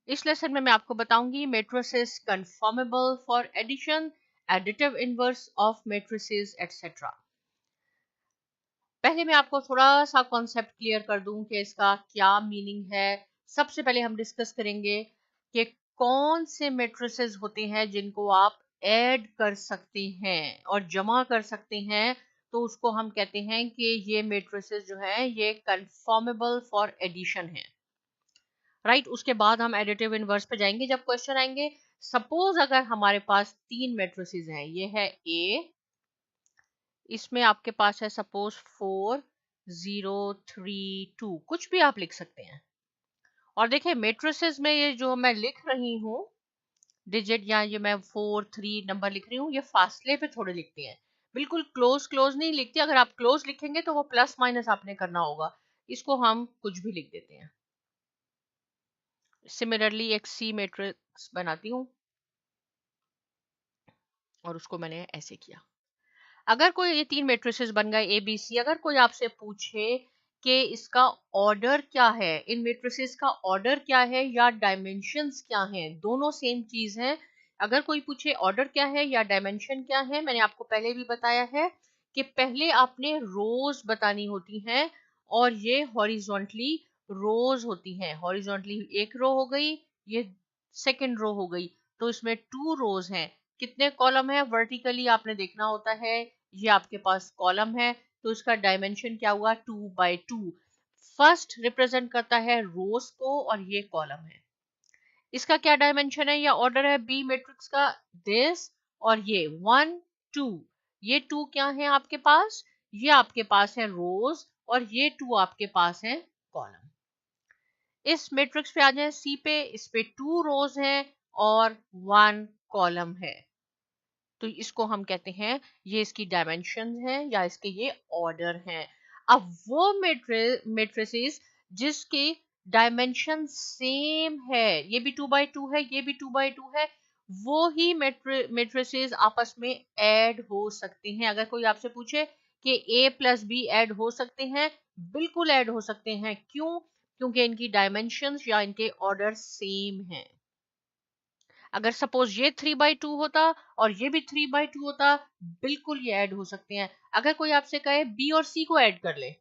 इस लेसन में मैं आपको बताऊंगी matrices conformable for addition, additive inverse of matrices etcetera. पहले मैं आपको थोड़ा सा कॉन्सेप्ट क्लियर कर दूं कि इसका क्या मीनिंग है। सबसे पहले हम डिस्कस करेंगे कि कौन से मेट्रिसेस होते हैं जिनको आप ऐड कर सकते हैं और जमा कर सकते हैं, तो उसको हम कहते हैं कि ये मेट्रिसेस जो है ये कन्फर्मेबल फॉर एडिशन है। राइट, उसके बाद हम एडिटिव इनवर्स पे जाएंगे जब क्वेश्चन आएंगे। सपोज अगर हमारे पास तीन मेट्रिसेस हैं, ये है ए, इसमें आपके पास है सपोज 4 0 3 2, कुछ भी आप लिख सकते हैं। और देखिए मेट्रिसेस में ये जो मैं लिख रही हूँ डिजिट, या ये मैं 4 3 नंबर लिख रही हूँ, ये फासले पे थोड़े लिखते हैं, बिल्कुल क्लोज क्लोज नहीं लिखती। अगर आप क्लोज लिखेंगे तो वो प्लस माइनस आपने करना होगा, इसको हम कुछ भी लिख देते हैं। सिमिलरली एक सी मैट्रिक्स बनाती हूँ और उसको मैंने ऐसे किया। अगर कोई, ये तीन मैट्रिसेस बन गए ए बी सी, अगर कोई आपसे पूछे कि इसका ऑर्डर क्या है, इन मैट्रिसेस का ऑर्डर क्या है या डायमेंशंस क्या हैं, दोनों सेम चीज है। अगर कोई पूछे ऑर्डर क्या है या डायमेंशन क्या है, मैंने आपको पहले भी बताया है कि पहले आपने रोज बतानी होती हैं और ये हॉरिजॉन्टली रोज होती हैं। हॉरिजॉन्टली एक रो हो गई, ये सेकंड रो हो गई, तो इसमें 2 रोज हैं। कितने कॉलम है, वर्टिकली आपने देखना होता है, ये आपके पास कॉलम है, तो इसका डायमेंशन क्या हुआ 2 बाई 2। फर्स्ट रिप्रेजेंट करता है रोज को और ये कॉलम है। इसका क्या डायमेंशन है या ऑर्डर है बी मैट्रिक्स का, दिस, और ये 1 2, ये 2 क्या है आपके पास, ये आपके पास है रोज और ये 2 आपके पास है कॉलम। इस मैट्रिक्स पे आ जाए सी पे, इस पे 2 रोज हैं और 1 कॉलम है, तो इसको हम कहते हैं ये इसकी डायमेंशन है या इसके ये ऑर्डर हैं। अब वो मैट्रिसेस जिसकी डायमेंशन सेम है, ये भी 2 बाई 2 है, ये भी 2 बाई 2 है, वो ही मैट्रिसेस आपस में ऐड हो सकते हैं। अगर कोई आपसे पूछे कि ए प्लस बी ऐड हो सकते हैं, बिल्कुल ऐड हो सकते हैं। क्यों? क्योंकि इनकी डायमेंशंस या इनके ऑर्डर सेम हैं। अगर सपोज ये 3 बाई 2 होता और ये भी 3 बाई 2 होता, बिल्कुल ये ऐड हो सकते हैं। अगर कोई आपसे कहे बी और सी को ऐड कर ले,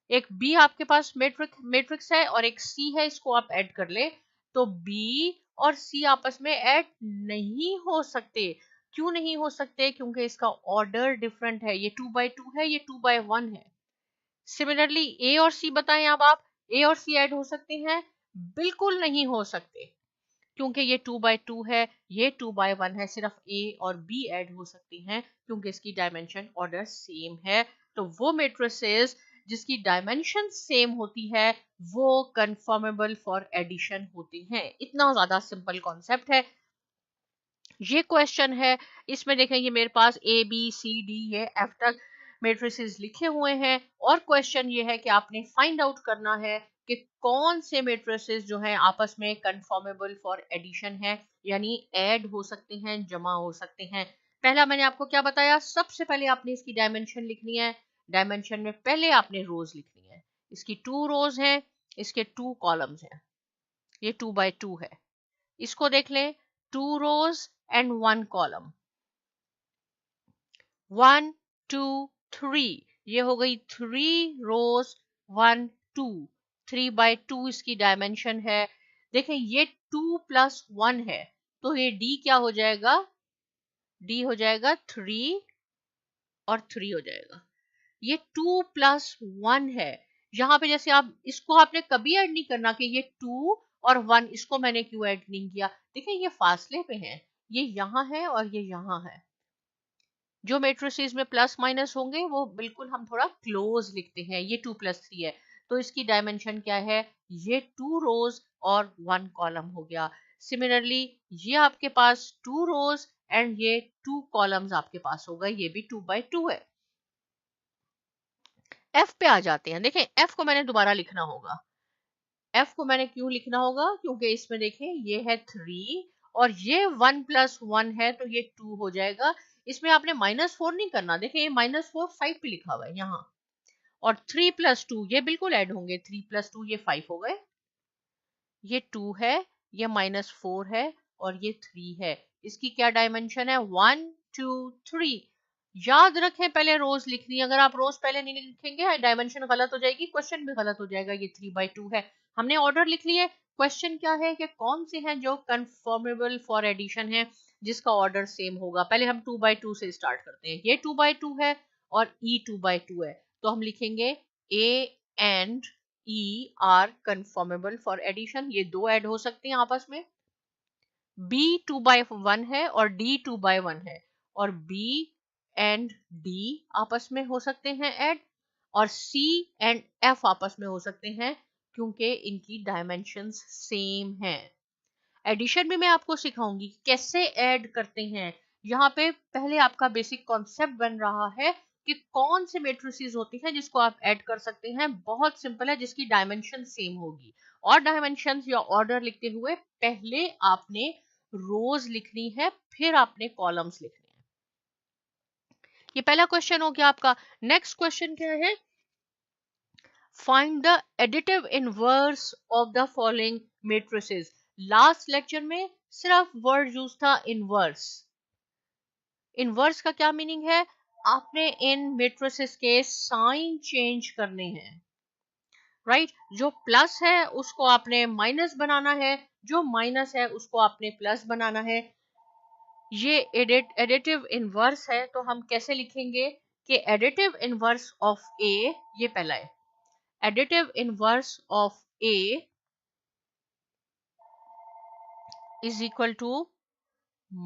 एक बी आपके पास मैट्रिक्स है और एक सी है, इसको आप ऐड कर ले, तो बी और सी आपस में ऐड नहीं हो सकते। क्यों नहीं हो सकते? क्योंकि इसका ऑर्डर डिफरेंट है, ये 2 बाई 2 है, ये 2 बाई 1 है। सिमिलरली ए और सी बताएं, अब आप ए और सी ऐड हो सकते हैं? बिल्कुल नहीं हो सकते, क्योंकि ये 2 बाई 2 है, ये 2 बाई 1 है। सिर्फ ए और बी ऐड हो सकती हैं क्योंकि इसकी डायमेंशन ऑर्डर सेम है। तो वो मैट्रिसेस जिसकी डायमेंशन सेम होती है वो कंफर्मेबल फॉर एडिशन होती हैं। इतना ज्यादा सिंपल कॉन्सेप्ट है। ये क्वेश्चन है, इसमें देखें ये मेरे पास ए बी सी डी ये एफ तक मैट्रिसेस लिखे हुए हैं और क्वेश्चन ये है कि आपने फाइंड आउट करना है कि कौन से मैट्रिसेस जो हैं आपस में कंफर्मेबल फॉर एडिशन है, यानी ऐड हो सकते हैं, जमा हो सकते हैं। पहला मैंने आपको क्या बताया, सबसे पहले आपने इसकी डायमेंशन लिखनी है। डायमेंशन में पहले आपने रोज लिखनी है। इसकी 2 रोज हैं, इसके 2 कॉलम्स हैं, ये 2 बाई 2 है। इसको देख लें, 2 rows and 1 column, 1 2 3, ये हो गई 3 rows 1 2, 3 बाई 2 इसकी डायमेंशन है। देखें ये 2 प्लस 1 है, तो ये d क्या हो जाएगा, d हो जाएगा 3 और 3 हो जाएगा। ये 2 प्लस 1 है, यहाँ पे जैसे आप इसको आपने कभी ऐड नहीं करना कि ये 2 और 1, इसको मैंने क्यों ऐड नहीं किया। देखिए ये फासले पे हैं, ये यहाँ है और ये यहाँ है। जो मैट्रिसेस में प्लस माइनस होंगे वो बिल्कुल हम थोड़ा क्लोज लिखते हैं। ये 2 प्लस 3 है, तो इसकी डायमेंशन क्या है, ये 2 रोज और 1 कॉलम हो गया। सिमिलरली ये आपके पास 2 रोज एंड ये 2 कॉलम्स आपके पास हो गए, ये भी 2 बाई 2 है। एफ पे आ जाते हैं। देखें एफ को मैंने दोबारा लिखना होगा। एफ को मैंने क्यों लिखना होगा, क्योंकि इसमें देखें ये है 3 और ये 1 प्लस 1 है, तो ये 2 हो जाएगा। इसमें आपने -4 नहीं करना, देखें ये -4 5 पे लिखा हुआ है यहाँ, और 3 प्लस 2 ये बिल्कुल ऐड होंगे, 3 प्लस 2 ये 5 हो गए, ये 2 है, ये -4 है और ये 3 है। इसकी क्या डायमेंशन है? 1 2 3। याद रखें पहले रोज लिखनी है, अगर आप रोज पहले नहीं लिखेंगे डायमेंशन गलत हो जाएगी, क्वेश्चन भी गलत हो जाएगा। ये 3/2 है। हमने ऑर्डर लिख लिया। क्वेश्चन क्या है कि कौन से हैं जो कंफर्मेबल फॉर एडिशन है, जिसका ऑर्डर सेम होगा। पहले हम 2/2 से स्टार्ट करते हैं। ये 2/2 है और E 2/2 है, तो हम लिखेंगे A and E are conformable for addition. ये दो ऐड हो सकते हैं आपस में। B 2/1 है और D 2/1 है, और B एंड D आपस में हो सकते हैं ऐड, और C एंड F आपस में हो सकते हैं, क्योंकि इनकी डायमेंशंस सेम हैं। एडिशन में मैं आपको सिखाऊंगी कैसे ऐड करते हैं। यहाँ पे पहले आपका बेसिक कॉन्सेप्ट बन रहा है कि कौन से मैट्रिसेस होती हैं जिसको आप ऐड कर सकते हैं। बहुत सिंपल है, जिसकी डायमेंशन सेम होगी। और डायमेंशंस या ऑर्डर लिखते हुए पहले आपने रोज लिखनी है, फिर आपने कॉलम्स लिखने हैं। ये पहला क्वेश्चन हो गया आपका। नेक्स्ट क्वेश्चन क्या है? Find the additive inverse of the following matrices. Last lecture में सिर्फ वर्ड यूज था इनवर्स। इनवर्स का क्या मीनिंग है? आपने इन मैट्रिसेस के साइन चेंज करने हैं, राइट? जो प्लस है उसको आपने माइनस बनाना है, जो माइनस है उसको आपने प्लस बनाना है। ये एडिटिव इनवर्स है, तो हम कैसे लिखेंगे कि एडिटिव इनवर्स ऑफ ए, ये पहला है, additive inverse of A is equal to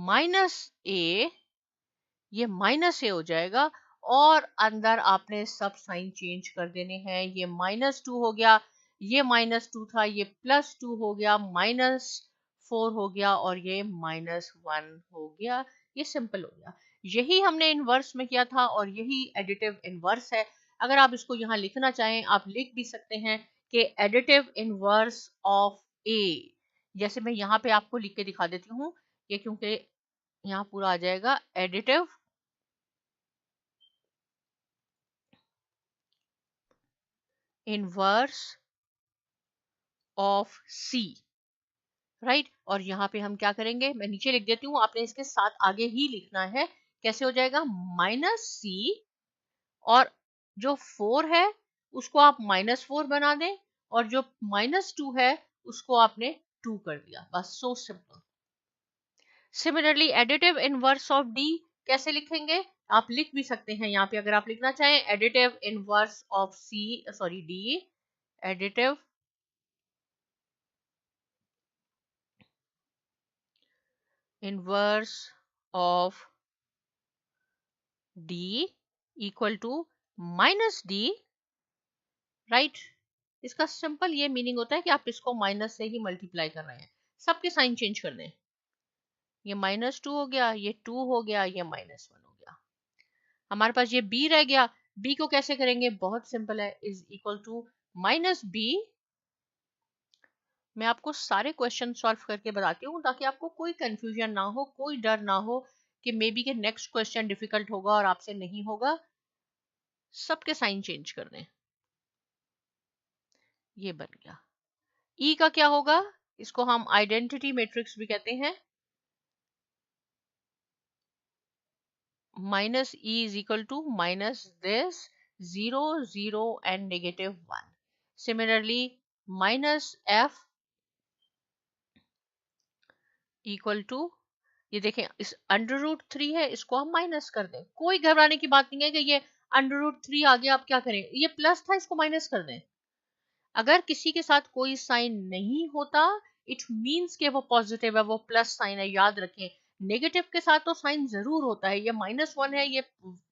minus A, ये माइनस ए हो जाएगा, और अंदर आपने सब साइन चेंज कर देने हैं। ये -2 हो गया, ये -2 था, ये +2 हो गया, -4 हो गया, और ये -1 हो गया। ये सिंपल हो गया। यही हमने इनवर्स में किया था और यही एडिटिव इनवर्स है। अगर आप इसको यहाँ लिखना चाहें आप लिख भी सकते हैं कि एडिटिव इनवर्स ऑफ ए। जैसे मैं यहाँ पे आपको लिख के दिखा देती हूँ, ये क्योंकि यहाँ पूरा आ जाएगा additive inverse of C, right? और यहाँ पे हम क्या करेंगे, मैं नीचे लिख देती हूँ, आपने इसके साथ आगे ही लिखना है। कैसे हो जाएगा? -c, और जो 4 है उसको आप -4 बना दें, और जो -2 है उसको आपने 2 कर दिया, बस। So simple. Similarly additive inverse of D कैसे लिखेंगे? आप लिख भी सकते हैं यहाँ पे, अगर आप लिखना चाहें additive inverse of C, sorry D, additive inverse of d equal to -d, right? इसका सिंपल ये मीनिंग होता है कि आप इसको माइनस से ही मल्टीप्लाई कर रहे हैं। सबके साइन चेंज कर दें। ये -2 हो गया, ये 2 हो गया, ये -1 हो गया। हमारे पास ये b रह गया। b को कैसे करेंगे? बहुत सिंपल है, इज इक्वल टू -b। मैं आपको सारे क्वेश्चन सॉल्व करके बताती हूँ ताकि आपको कोई कंफ्यूजन ना हो, कोई डर ना हो कि मे बी के नेक्स्ट क्वेश्चन डिफिकल्ट होगा और आपसे नहीं होगा। सबके साइन चेंज कर दें। ये बन गया। ई का क्या होगा? इसको हम आइडेंटिटी मैट्रिक्स भी कहते हैं। -e is equal to minus this 0 0 and -1। Similarly -f equal to, ये देखें इस √3 है, इसको हम माइनस कर दें। कोई घबराने की बात नहीं है कि ये √3 आ गया, आप क्या करें? ये प्लस था, इसको माइनस कर दें। अगर किसी के साथ कोई साइन नहीं होता, इट मीन्स कि वो पॉजिटिव है, वो प्लस साइन है। याद रखें, नेगेटिव के साथ तो साइन जरूर होता है। ये -1 है, ये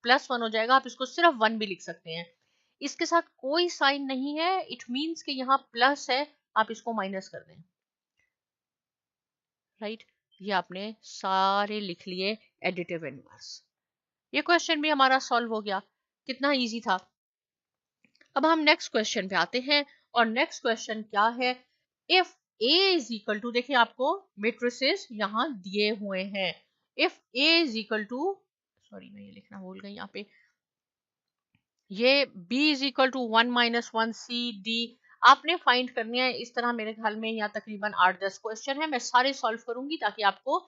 +1 हो जाएगा, आप इसको सिर्फ 1 भी लिख सकते हैं। इसके साथ कोई साइन नहीं है, इट मीन्स कि यहाँ प्लस है, आप इसको माइनस कर दें, राइट? ये आपने सारे लिख लिए एडिटिव इनवर्स। ये क्वेश्चन भी हमारा सॉल्व हो गया। कितना इजी था। अब हम नेक्स्ट क्वेश्चन पे आते हैं, और नेक्स्ट क्वेश्चन क्या है? If A is equal to, देखिए आपको मैट्रिसेस यहाँ दिए हुए हैं। If A is equal to, sorry मैं ये लिखना भूल गई यहाँ पे, ये B is equal to 1 - 1 C D। आपने फाइंड करनी है। इस तरह मेरे ख्याल में यहाँ तकरीबन 8-10 क्वेश्चन है, मैं सारे सॉल्व करूंगी ताकि आपको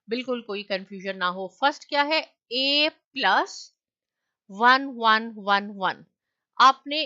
बिल्कुल कोई कंफ्यूजन ना हो। फर्स्ट क्या है, a प्लस 1 1 1 1। आपने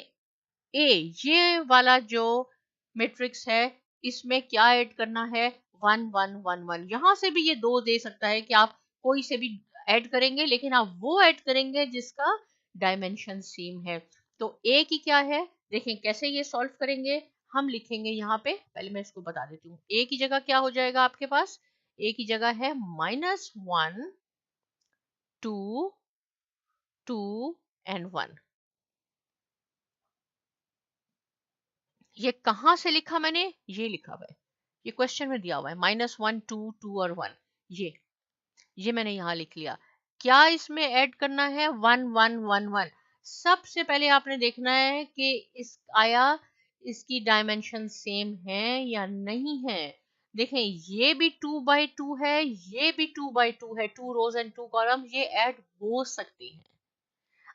ए, ये वाला जो मैट्रिक्स है इसमें क्या ऐड करना है, 1 1 1 1। यहां से भी ये 2 दे सकता है कि आप कोई से भी ऐड करेंगे, लेकिन आप वो ऐड करेंगे जिसका डायमेंशन सेम है। तो ए की क्या है, देखें कैसे ये सॉल्व करेंगे। हम लिखेंगे यहाँ पे, पहले मैं इसको बता देती हूँ। ए की जगह क्या हो जाएगा आपके पास, ए की जगह है -1 2 2 एंड 1। ये कहां से लिखा मैंने, ये लिखा हुआ है, ये क्वेश्चन में दिया हुआ है -1 2 2 और 1। ये मैंने यहां लिख लिया। क्या इसमें ऐड करना है, 1 1 1 1। सबसे पहले आपने देखना है कि इस आया इसकी डायमेंशन सेम है या नहीं है। देखें ये भी 2 by 2 है, ये भी 2 by 2 है, 2 रोज एंड 2 कॉलम, ये ऐड हो सकती हैं।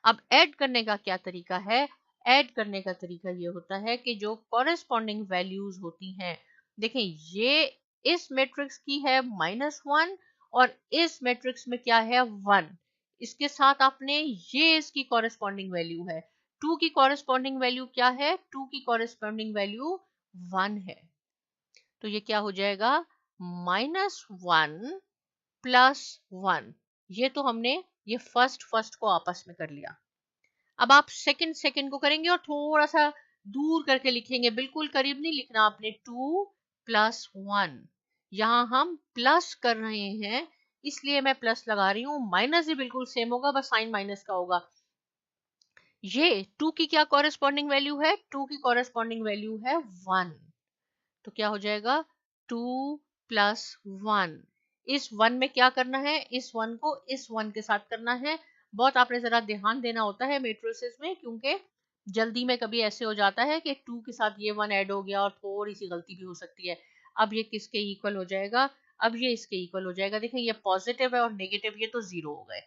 अब ऐड करने का क्या तरीका है, ऐड करने का तरीका ये होता है कि जो कॉरेस्पॉन्डिंग वैल्यूज होती हैं, देखें ये इस मैट्रिक्स की है -1 और इस मैट्रिक्स में क्या है 1। इसके साथ आपने ये इसकी कॉरेस्पॉन्डिंग वैल्यू है, 2 की कॉरेस्पॉन्डिंग वैल्यू क्या है, 2 की कॉरेस्पॉन्डिंग वैल्यू 1 है। तो ये क्या हो जाएगा, -1 +1। ये तो हमने ये फर्स्ट को आपस में कर लिया। अब आप सेकंड को करेंगे और थोड़ा सा दूर करके लिखेंगे, बिल्कुल करीब नहीं लिखना आपने। 2 + 1, यहां हम प्लस कर रहे हैं इसलिए मैं प्लस लगा रही हूं। माइनस भी बिल्कुल सेम होगा, बस साइन माइनस का होगा। ये 2 की क्या कॉरेस्पॉन्डिंग वैल्यू है, 2 की कॉरेस्पॉन्डिंग वैल्यू है 1। तो क्या हो जाएगा, 2 + 1। इस 1 में क्या करना है, इस 1 को इस 1 के साथ करना है। बहुत आपने जरा ध्यान देना होता है मैट्रिसेस में, क्योंकि जल्दी में कभी ऐसे हो जाता है कि 2 के साथ ये 1 ऐड हो गया और थोड़ी सी गलती भी हो सकती है। अब ये किसके इक्वल हो जाएगा, अब ये इसके इक्वल हो जाएगा। देखें ये पॉजिटिव है और नेगेटिव ये तो 0 हो गए,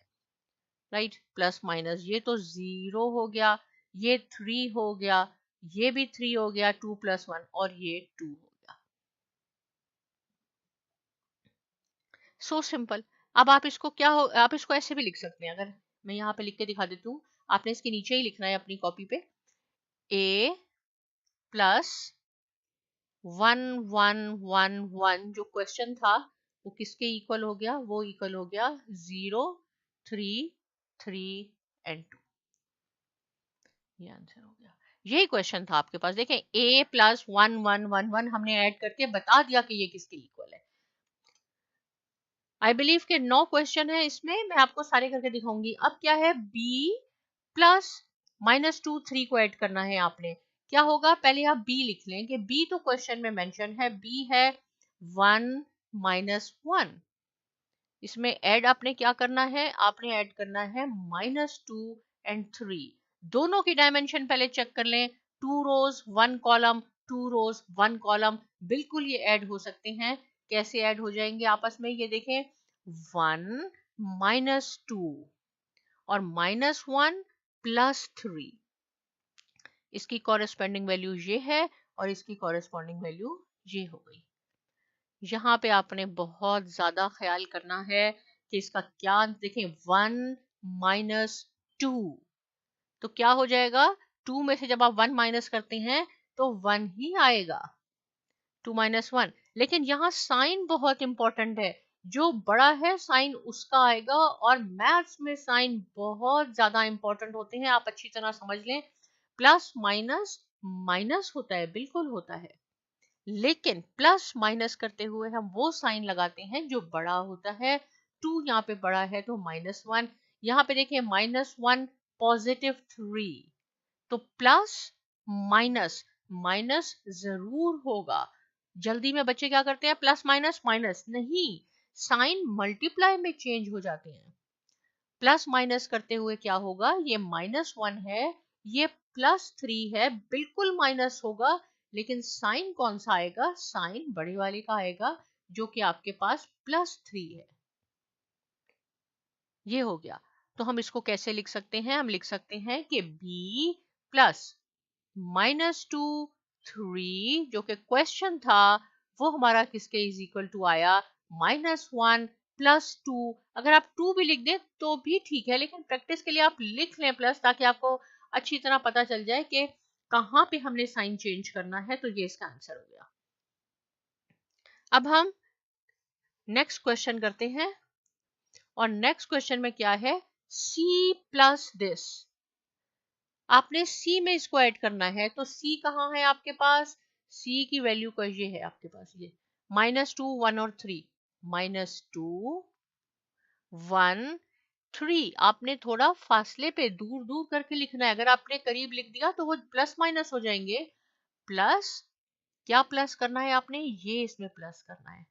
राइट। प्लस माइनस ये तो 0 हो गया, ये 3 हो गया, ये भी 3 हो गया, 2 + 1 और ये 2 हो गया। So simple. अब आप इसको क्या हो, आप इसको ऐसे भी लिख सकते हैं। अगर मैं यहाँ पे लिख के दिखा देती हूँ, आपने इसके नीचे ही लिखना है अपनी कॉपी पे, a + 1 1 1 1। जो क्वेश्चन था वो किसके इक्वल हो गया, वो इक्वल हो गया 0 3 3 एंड 2। ये आंसर हो गया। यही क्वेश्चन था आपके पास। देखें a + 1 1 1 1 हमने ऐड करके बता दिया कि ये किसके इक्वल है। आई बिलीव के 9 क्वेश्चन है इसमें, मैं आपको सारे करके दिखाऊंगी। अब क्या है, b + -2 3 को ऐड करना है आपने। क्या होगा, पहले आप b लिख लें कि b तो क्वेश्चन में मेंशन है, b है 1 - 1। इसमें ऐड आपने क्या करना है, आपने ऐड करना है -2 एंड 3। दोनों की डायमेंशन पहले चेक कर लें, 2 रोज 1 कॉलम, 2 रोज 1 कॉलम, बिल्कुल ये ऐड हो सकते हैं। कैसे ऐड हो जाएंगे आपस में, ये देखें 1 - 2 और -1 + 3। इसकी कॉरेस्पॉन्डिंग वैल्यू ये है और इसकी कॉरेस्पॉन्डिंग वैल्यू ये हो गई। यहाँ पे आपने बहुत ज्यादा ख्याल करना है कि इसका क्या, देखें 1 - 2 तो क्या हो जाएगा, 2 में से जब आप 1 माइनस करते हैं तो 1 ही आएगा, 2 - 1। लेकिन यहाँ साइन बहुत इंपॉर्टेंट है, जो बड़ा है साइन उसका आएगा। और मैथ्स में साइन बहुत ज्यादा इंपॉर्टेंट होते हैं, आप अच्छी तरह समझ लें। प्लस माइनस माइनस होता है, बिल्कुल होता है, लेकिन प्लस माइनस करते हुए हम वो साइन लगाते हैं जो बड़ा होता है। 2 यहाँ पे बड़ा है तो -1। यहाँ पे देखिए -1 +3, तो प्लस माइनस माइनस जरूर होगा। जल्दी में बच्चे क्या करते हैं, प्लस माइनस माइनस नहीं, साइन मल्टीप्लाई में चेंज हो जाते हैं। प्लस माइनस करते हुए क्या होगा, ये -1 है, ये +3 है, बिल्कुल माइनस होगा, लेकिन साइन कौन सा आएगा, साइन बड़े वाले का आएगा जो कि आपके पास +3 है। ये हो गया। तो हम इसको कैसे लिख सकते हैं, हम लिख सकते हैं कि b + -2 3 जो कि क्वेश्चन था वो हमारा किसके इज इक्वल टू आया -1 +2। अगर आप 2 भी लिख दें तो भी ठीक है, लेकिन प्रैक्टिस के लिए आप लिख लें प्लस, ताकि आपको अच्छी तरह पता चल जाए कि कहां पे हमने साइन चेंज करना है। तो ये इसका आंसर हो गया। अब हम नेक्स्ट क्वेश्चन करते हैं, और नेक्स्ट क्वेश्चन में क्या है, c प्लस दिस। आपने c में इसको ऐड करना है, तो c कहाँ है आपके पास, c की वैल्यू का ये है आपके पास, ये -2 1 और 3, -2 1 3। आपने थोड़ा फासले पे दूर दूर करके लिखना है। अगर आपने करीब लिख दिया तो वो प्लस माइनस हो जाएंगे। प्लस, क्या प्लस करना है आपने, ये इसमें प्लस करना है।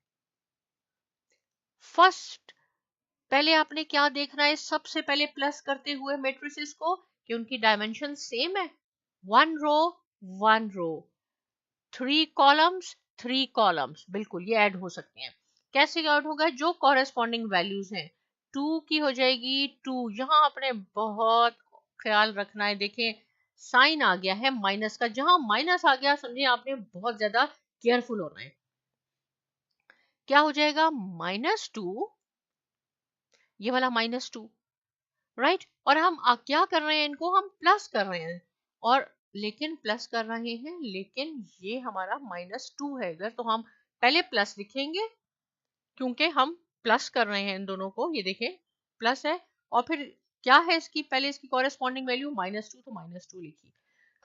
फर्स्ट पहले आपने क्या देखना है, सबसे पहले प्लस करते हुए मैट्रिसेस को कि उनकी डायमेंशन सेम है। 1 रो 1 रो, 3 कॉलम्स 3 कॉलम्स, बिल्कुल ये ऐड हो सकते हैं। कैसे ऐड होगा, जो कॉरेस्पॉन्डिंग वैल्यूज हैं, 2 की हो जाएगी 2। यहां आपने बहुत ख्याल रखना है। देखें साइन आ गया है माइनस का, जहां माइनस आ गया समझे आपने बहुत ज्यादा केयरफुल होना है। क्या हो जाएगा, -2, ये वाला -2, राइट। और हम क्या कर रहे हैं, इनको हम प्लस कर रहे हैं, और लेकिन प्लस कर रहे हैं, लेकिन ये हमारा -2 है इधर, तो हम पहले प्लस लिखेंगे क्योंकि हम प्लस कर रहे हैं इन दोनों को। ये देखें प्लस है, और फिर क्या है इसकी, पहले इसकी कॉरेस्पॉन्डिंग वैल्यू -2, तो -2 लिखी।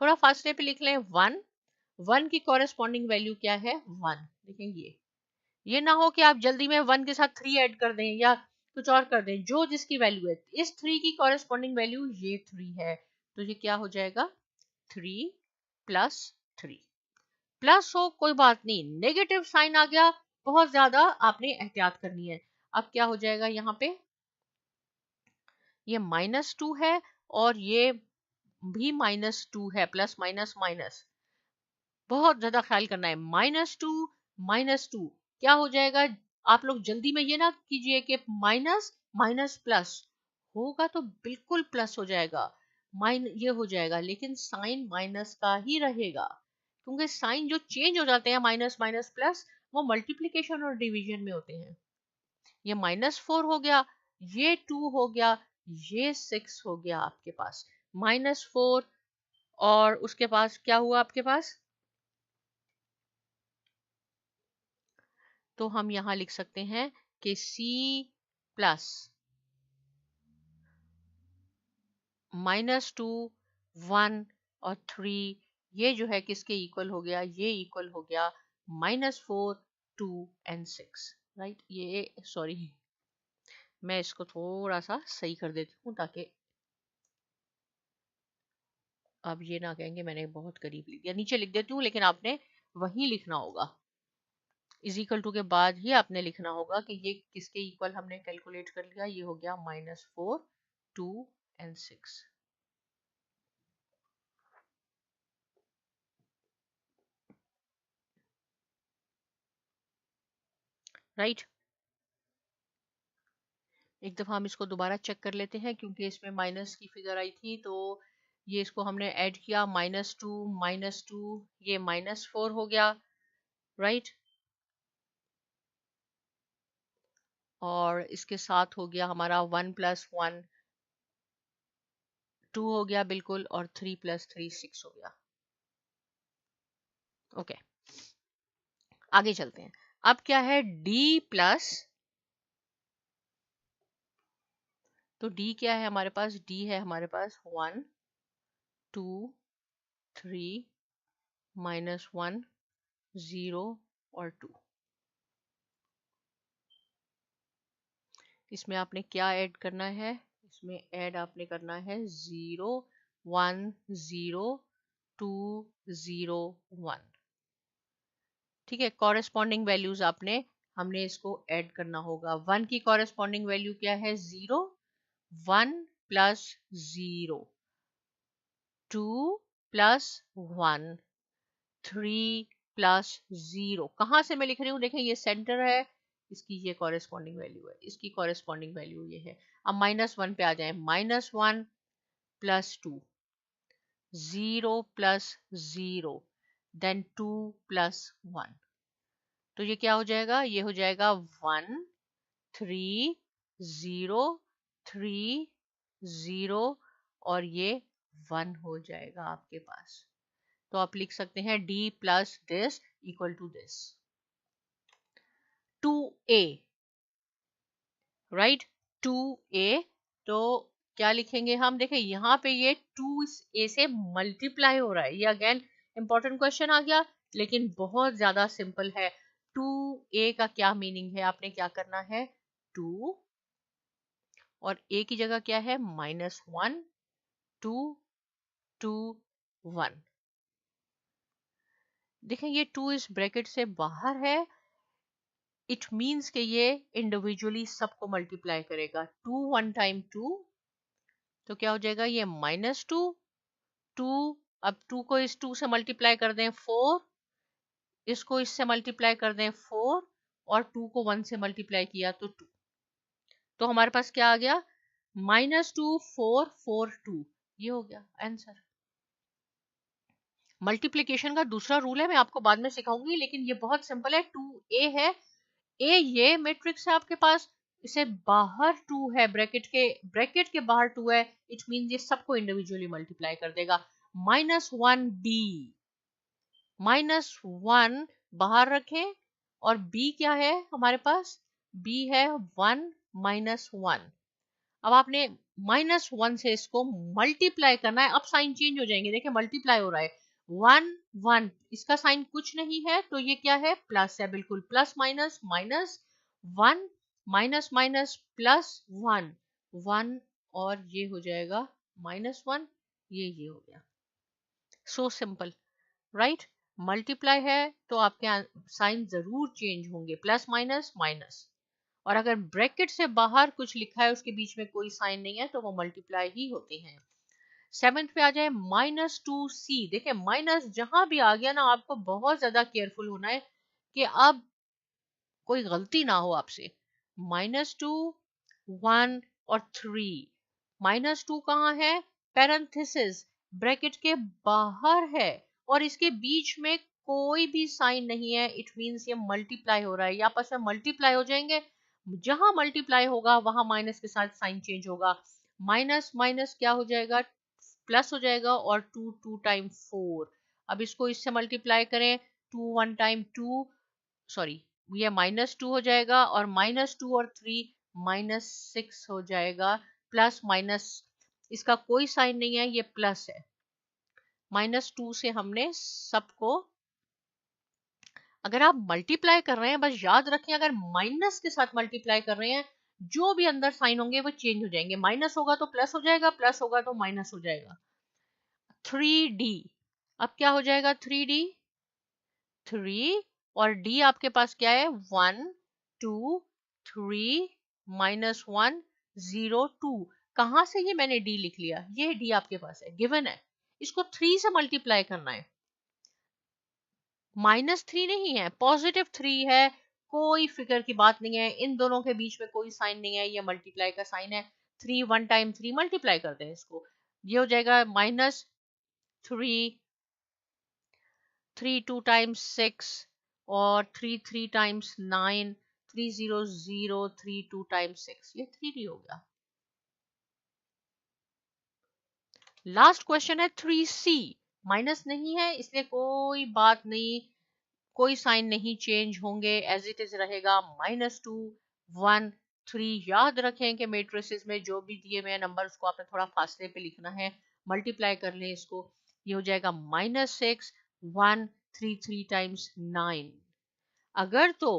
थोड़ा फासले पे लिख लें 1, 1 की कॉरेस्पॉन्डिंग वैल्यू क्या है 1। देखें ये ना हो कि आप जल्दी में 1 के साथ 3 ऐड कर दें या कुछ और कर दें। जो जिसकी वैल्यू है, इस 3 की कॉरेस्पॉन्डिंग वैल्यू ये 3 है, तो ये क्या हो जाएगा 3 + 3। प्लस हो कोई बात नहीं, नेगेटिव साइन आ गया बहुत ज्यादा आपने एहतियात करनी है। अब क्या हो जाएगा, यहाँ पे ये -2 है और ये भी -2 है, प्लस माइनस माइनस, बहुत ज्यादा ख्याल करना है। -2 क्या हो जाएगा, आप लोग जल्दी में ये ना कीजिए कि माइनस माइनस प्लस होगा, तो बिल्कुल प्लस हो जाएगा, ये हो जाएगा, लेकिन साइन माइनस का ही रहेगा, क्योंकि साइन जो चेंज हो जाते हैं माइनस माइनस प्लस, वो मल्टीप्लिकेशन और डिवीजन में होते हैं। ये -4 हो गया, ये 2 हो गया, ये 6 हो गया आपके पास, -4, और उसके पास क्या हुआ आपके पास, तो हम यहां लिख सकते हैं कि c प्लस -2 1 और 3, ये जो है किसके इक्वल हो गया, ये इक्वल हो गया -4 2 और 6, राइट। ये सॉरी, मैं इसको थोड़ा सा सही कर देती हूँ ताकि अब ये ना कहेंगे मैंने बहुत करीब लिख दिया। नीचे लिख देती हूँ, लेकिन आपने वहीं लिखना होगा, इज इक्वल टू के बाद ही आपने लिखना होगा कि ये किसके इक्वल हमने कैलकुलेट कर लिया। ये हो गया -4 2 और 6, राइट। एक दफा हम इसको दोबारा चेक कर लेते हैं, क्योंकि इसमें माइनस की फिगर आई थी, तो ये इसको हमने ऐड किया, -2 ये -4 हो गया, राइट। और इसके साथ हो गया हमारा 1 + 1 2 हो गया बिल्कुल, और 3 + 3 6 हो गया। ओके, आगे चलते हैं। अब क्या है, d प्लस, तो d क्या है हमारे पास, d है हमारे पास 1 2 3 -1 0 और 2। इसमें आपने क्या ऐड करना है, इसमें ऐड आपने करना है 0 1 0 2 0 1, ठीक है। कॉरेस्पॉन्डिंग वैल्यूज आपने, हमने इसको ऐड करना होगा। 1 की कॉरेस्पॉन्डिंग वैल्यू क्या है 0, 1 + 0 2 + 1 3 + 0। कहाँ से मैं लिख रही हूँ, देखें ये सेंटर है, इसकी ये कॉरेस्पॉन्डिंग वैल्यू है, इसकी कॉरेस्पॉन्डिंग वैल्यू ये है। अब -1 पे आ जाए, -1 + 2 0 + 0 देन 2 प्लस 1, तो ये क्या हो जाएगा, ये हो जाएगा 1 3 0 3 0 और ये 1 हो जाएगा आपके पास। तो आप लिख सकते हैं d plus this equal to this 2a, right 2a। तो क्या लिखेंगे हम, देखें यहाँ पे ये 2a से मल्टीप्लाई हो रहा है, ये अगेन इंपॉर्टेंट क्वेश्चन आ गया, लेकिन बहुत ज्यादा सिंपल है। 2a का क्या मीनिंग है, आपने क्या करना है, 2 और a की जगह क्या है, -1 2 2 1। देखें ये 2 इस ब्रैकेट से बाहर है, इट मीन्स कि ये इंडिविजुअली सबको मल्टीप्लाई करेगा। 2 1 टाइम 2, तो क्या हो जाएगा, ये -2 2, अब 2 को इस 2 से मल्टीप्लाई कर दें 4, इसको इससे मल्टीप्लाई कर दें 4 और 2 को 1 से मल्टीप्लाई किया तो 2, तो हमारे पास क्या आ गया, -2 4 4 2, ये हो गया आंसर। मल्टीप्लिकेशन का दूसरा रूल है, मैं आपको बाद में सिखाऊंगी, लेकिन ये बहुत सिंपल है। 2a है, ए ये मैट्रिक्स है आपके पास, इसे बाहर 2 है, ब्रैकेट के बाहर 2 है, इट मीन ये सबको इंडिविजुअली मल्टीप्लाई कर देगा। -1b, -1 बाहर रखें और b क्या है हमारे पास, b है 1 -1। अब आपने -1 से इसको मल्टीप्लाई करना है, अब साइन चेंज हो जाएंगे, देखिए मल्टीप्लाई हो रहा है 1 1, इसका साइन कुछ नहीं है तो ये क्या है, प्लस है, बिल्कुल plus minus minus 1 minus minus plus 1 1 और ये हो जाएगा -1, ये हो गया। So simple, right. मल्टीप्लाई है तो आपके साइन जरूर चेंज होंगे, प्लस माइनस माइनस, और अगर ब्रैकेट से बाहर कुछ लिखा है उसके बीच में कोई साइन नहीं है तो वो मल्टीप्लाई ही होते हैं। 7th पे आ जाए -2c, देखिए माइनस जहां भी आ गया ना, आपको बहुत ज्यादा केयरफुल होना है कि अब कोई गलती ना हो आपसे। -2 1 और 3, -2 कहाँ है, पैरेंथेसिस ब्रैकेट के बाहर है और इसके बीच में कोई भी साइन नहीं है, इट मींस ये मल्टीप्लाई हो रहा है, ये आपस में मल्टीप्लाई हो जाएंगे, जहां मल्टीप्लाई होगा वहां माइनस के साथ साइन चेंज होगा, माइनस माइनस क्या हो जाएगा, प्लस हो जाएगा, और 2 2 टाइम 4, अब इसको इससे मल्टीप्लाई करें, 2 1 टाइम 2, सॉरी ये -2 हो जाएगा, और -2 और 3 -6 हो जाएगा, प्लस माइनस इसका कोई साइन नहीं है, ये प्लस है, -2 से हमने सबको, अगर आप मल्टीप्लाई कर रहे हैं बस याद रखें, अगर माइनस के साथ मल्टीप्लाई कर रहे हैं जो भी अंदर साइन होंगे वो चेंज हो जाएंगे, माइनस होगा तो प्लस हो जाएगा, प्लस होगा तो माइनस हो जाएगा। 3d, अब क्या हो जाएगा, 3d 3 और d आपके पास क्या है, 1 2 3 -1 0 2, कहां से ये मैंने d लिख लिया, ये d आपके पास है, गिवन है, इसको 3 से मल्टीप्लाई करना है, -3 नहीं है, +3 है, कोई फिक्र की बात नहीं है, इन दोनों के बीच में कोई साइन नहीं है, ये मल्टीप्लाई का साइन है, 3 1 टाइम 3 मल्टीप्लाई करते हैं इसको, ये हो जाएगा -3 3 2 टाइम्स 6 और 3 3 टाइम्स 9 3 0 0 3 2 टाइम्स 6, ये 3d हो गया। लास्ट क्वेश्चन है 3c, माइनस नहीं है इसलिए कोई बात नहीं, कोई साइन नहीं चेंज होंगे, एज इट इज रहेगा, -2 1 3। याद रखें कि मैट्रिसेस में जो भी दिए हुए नंबर उसको आपने थोड़ा फासले पे लिखना है, मल्टीप्लाई कर लें इसको, ये हो जाएगा -6 1 3 3 टाइम्स 9। अगर तो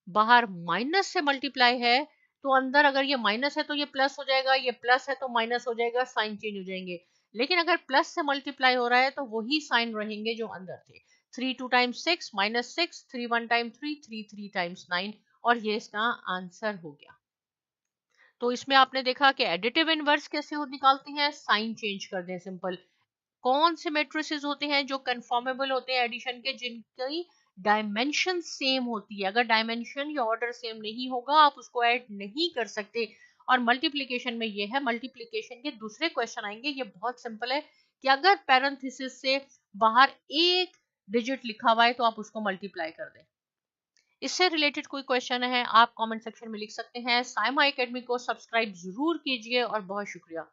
बाहर माइनस से मल्टीप्लाई है तो अंदर अगर ये माइनस है तो ये प्लस हो जाएगा, ये प्लस है तो माइनस हो जाएगा, साइन चेंज हो जाएंगे, लेकिन अगर प्लस से मल्टीप्लाई हो रहा है तो वही साइन रहेंगे जो अंदर थे, 3 2 टाइम्स 6 -6 3 1 टाइम 3 3 3 टाइम्स 9, और ये इसका आंसर हो गया। तो इसमें आपने देखा कि एडिटिव इनवर्स कैसे हो निकालते हैं, साइन चेंज कर दें, सिंपल। कौन से मैट्रिसेस होते हैं जो कन्फर्मेबल होते हैं एडिशन के, जिनकी डायमेंशन सेम होती है, अगर डायमेंशन या ऑर्डर सेम नहीं होगा आप उसको ऐड नहीं कर सकते। और मल्टीप्लिकेशन में ये है, मल्टीप्लिकेशन के दूसरे क्वेश्चन आएंगे, ये बहुत सिंपल है कि अगर पैरेंथेसिस से बाहर एक डिजिट लिखा हुआ है तो आप उसको मल्टीप्लाई कर दें। इससे रिलेटेड कोई क्वेश्चन है आप कमेंट सेक्शन में लिख सकते हैं। साइमा एकेडमी को सब्सक्राइब जरूर कीजिए और बहुत शुक्रिया।